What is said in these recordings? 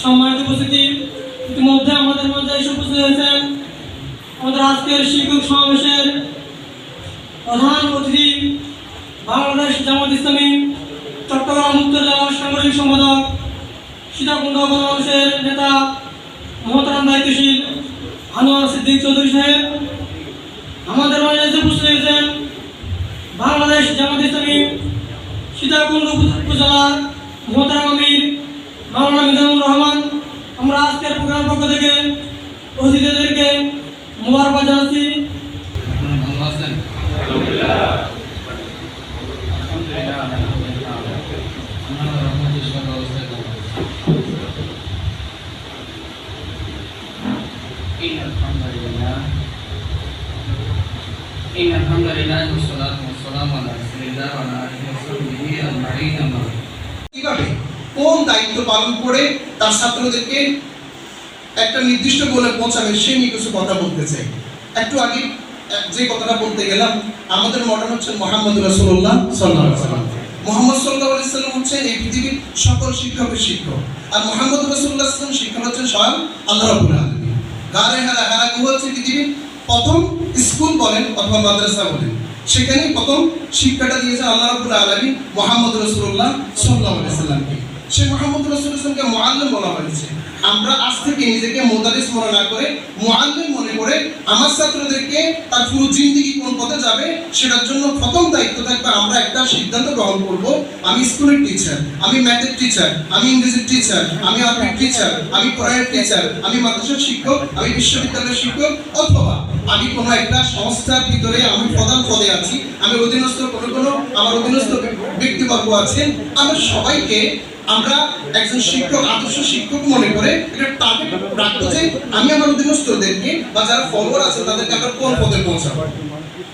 সম্মানিত উপস্থিতি, ইতিমধ্যে আমাদের মধ্যে এসে উপস্থিত হয়েছেন আমাদের আজকের শিক্ষক সমাবেশের প্রধান অতিথি, বাংলাদেশ জামাত ইসলামী চট্টগ্রাম উত্তর জেলার সাংগঠনিক সম্পাদক, সীতাকুণ্ড গণমানুষের নেতা মহতারাম দায়িত্বশীল আনোয়ার সিদ্দিক চৌধুরী সাহেব। আমাদের মাঝে এসে উপস্থিত হয়েছেন বাংলাদেশ জামাত ইসলামী সীতাকুণ্ড উপজেলার মহতারাম আমির মাওলানা মিজানুর রহমান। আমরা আজকের প্রোগ্রাম পক্ষ থেকে অতিথিদেরকে মোবারকবাদ জানাচ্ছি। إن الحمد لله والصلاة والسلام على رسول الله وعلى آله وصحبه أجمعين أما بعد। কিভাবে কোন দায়িত্ব পালন করে তার ছাত্রদেরকে একটা নির্দিষ্ট গোলে পৌঁছাবে সেই নিয়ে কিছু কথা বলতে চাই। একটু আগে যে কথাটা বলতে গেলাম, আমাদের মডেল হচ্ছেন মুহাম্মদ রাসূলুল্লাহ সাল্লাল্লাহু আলাইহি ওয়াসাল্লাম। মুহাম্মদ সাল্লাল্লাহু আলাইহি ওয়াসাল্লাম হচ্ছেন এই পৃথিবীর সকল শিক্ষকের শিক্ষক, আর মুহাম্মদ রাসূলুল্লাহ সাল্লাল্লাহু আলাইহি ওয়াসাল্লাম শিক্ষক হচ্ছেন স্বয়ং আল্লাহ রাব্বুল আলামিন। গারে হারা গুহা হচ্ছে পৃথিবীর প্রথম স্কুল বলেন অথবা মাদ্রাসা বলেন, সেখানে প্রথম শিক্ষাটা দিয়েছে আল্লাহ রাব্বুল আলামিন মুহাম্মদ রাসূলুল্লাহ সাল্লাল্লাহু আলাইহি ওয়াসাল্লামকে। সে মুহাম্মদ রাসূলুল্লাহকে মুআল্লিম বলা হয়েছে। আমরা আজ থেকে নিজেকে মুদারিস মনে না করে মুআল্লিম মনে করে আমার ছাত্রদেরকে তার পুরো জিন্দেগি কোন পথে যাবে সেটার জন্য প্রথম দায়িত্ব থাকবে আমরা একটা সিদ্ধান্ত গ্রহণ করব। আমি স্কুলের টিচার, আমি ম্যাথের টিচার, আমি ইংরেজির টিচার, আমি আরবির টিচার, আমি কোরআনের টিচার, আমি মাদ্রাসার শিক্ষক, আমি বিশ্ববিদ্যালয়ের শিক্ষক, অথবা আমি কোনো একটা সংস্থার ভিতরে আমি প্রধান পদে আছি, আমি অধীনস্থ কোনো আমার অধীনস্থ ব্যক্তিবর্গ আছেন। আমরা সবাইকে আমরা একজন শিক্ষক, আদর্শ শিক্ষক মনে করে এটা টার্গেট রাখবো যে আমি আমার অধীনস্থদেরকে বা যারা ফলোয়ার আছে তাদেরকে আমরা কোন পদে পৌঁছাবো।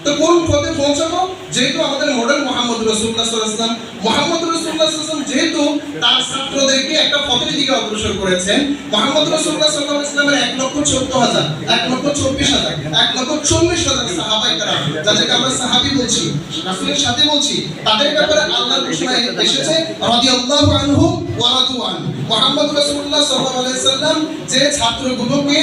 তো কোন পদে পৌঁছাবো, যেহেতু আমাদের মডেল মুহাম্মদ রাসূলুল্লাহ সাল্লাল্লাহু আলাইহি ওয়াসাল্লাম, মুহাম্মদ রাসূলুল্লাহ সাল্লাল্লাহু আলাইহি ওয়াসাল্লাম যেহেতু তার ছাত্রদেরকে একটা পথের দিকে অগ্রসর করেছেন, মুহাম্মদ রাসূলুল্লাহ সাল্লাল্লাহু আলাইহি ওয়াসাল্লামের 1,14,000, 1,24,000, 1,40,000 সাহাবায়ে কেরাম, যাদেরকে আমরা সাহাবী বলছি, রাসূলের সাথে বলছি, তাদের ব্যাপারে আল্লাহর ঘোষণা এসেছে রাদিয়াল্লাহু আনহুম ওয়া রাদু আনহু। মুহাম্মদ রাসূলুল্লাহ সাল্লাল্লাহু আলাইহি ওয়াসাল্লাম যে ছাত্রগুলোকে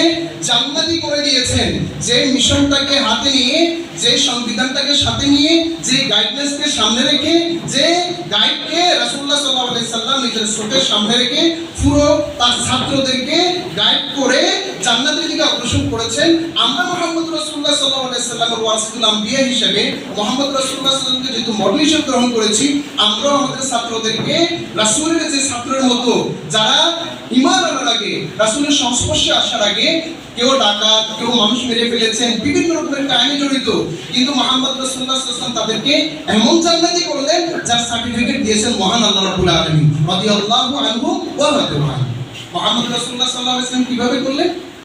জান্নাতি করে দিয়েছেন, যে মিশনটাকে হাতে নিয়ে, যে সংবিধানটাকে সাথে নিয়ে, যে গাইডলাইন্সকে সামনে রেখে, যে গাইডকে রাসূলুল্লাহ সাল্লাল্লাহু আলাইহি ওয়াসাল্লাম নিজের চোখের সামনে রেখে পুরো তার ছাত্রদেরকে গাইড করে জান্নাতের দিকে অগ্রসর করেছেন। আমরা মুহাম্মদ রাসূলুল্লাহ সাল্লাল্লাহু আলাইহি ওয়াসাল্লামের ওয়ারিসুল আম্বিয়া হিসেবে মুহাম্মদ রাসূলুল্লাহ সাল্লাল্লাহু আলাইহি ওয়াসাল্লামকে যেহেতু মডেল হিসেবে গ্রহণ করেছি, আমরাও আমাদের ছাত্রদেরকে রাসূলের যে ছাত্রের মতো যারা ঈমান আনার আগে, রাসূলের সংস্পর্শে আসার আগে কেউ ডাকাত, কেউ মানুষ মেরে ফেলেছেন, বিভিন্ন রকমের কাহিনী জড়িত, কিন্তু মুহাম্মদ রাসূলুল্লাহ সাল্লাল্লাহু আলাইহি ওয়াসাল্লাম তাদেরকে এমন জান্নাতি করলেন যার সার্টিফিকেট দিয়েছেন মহান আল্লাহ রাব্বুল আলামিন রাদিয়াল্লাহু আনহু ওয়া রাদু আনহু। মুহাম্মদ রাসূলুল্লাহ সাল্লাল্লাহু আলাইহি ওয়াসাল্লাম কিভাবে করলেন?